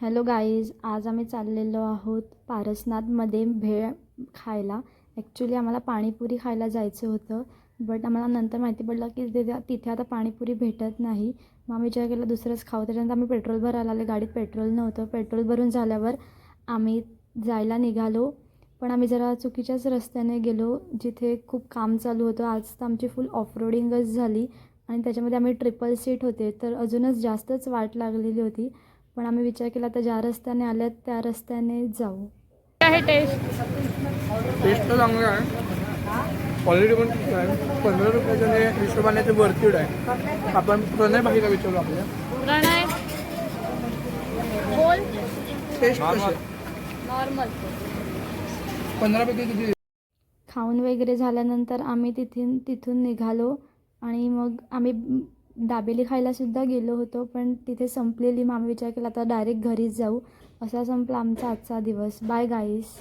Hello guys, आज आम्ही चाललेलो आहोत पारसनाथमध्ये भेळ खायला. ॲक्च्युली आम्हाला पाणीपुरी खायला जायचं होतं, बट आम्हाला नंतर माहिती पडलं की तिथे आता पाणीपुरी भेटत नाही. मग आम्ही विचार केला दुसरंच खाऊ. त्याच्यानंतर आम्ही पेट्रोल भरायला आले, गाडीत पेट्रोल नव्हतं. पेट्रोल भरून झाल्यावर आम्ही जायला निघालो, पण आम्ही जरा चुकीच्याच रस्त्याने गेलो जिथे खूप काम चालू होतं. आज तर आमची फुल ऑफरोडिंगच झाली आणि त्याच्यामध्ये आम्ही ट्रिपल सीट होते, तर अजूनच जास्तच वाट लागलेली होती. पण आम्ही विचार केला तर ज्या रस्त्याने आल्यात त्या रस्त्याने जाऊ. आहे टेस्ट टेस्ट तर चांगला आहे, क्वालिटी पण ठीक आहे. 15 रुपयाच्या हिशोबाने ते वरतीड आहे. आपण प्रणय भाईला विचारू आपल्या प्रणय बोल. टेस्ट कशी आहे? नॉर्मल 15 पैकी किती? खाऊन वगैरे झाल्यानंतर आम्ही तिथून निघालो आणि मग आम्ही दाबेली खायलासुद्धा गेलो होतो, पण तिथे संपलेली. मग आम्ही विचार केला आता डायरेक्ट घरीच जाऊ. असा संपला आमचा आजचा दिवस. बाय गाईस.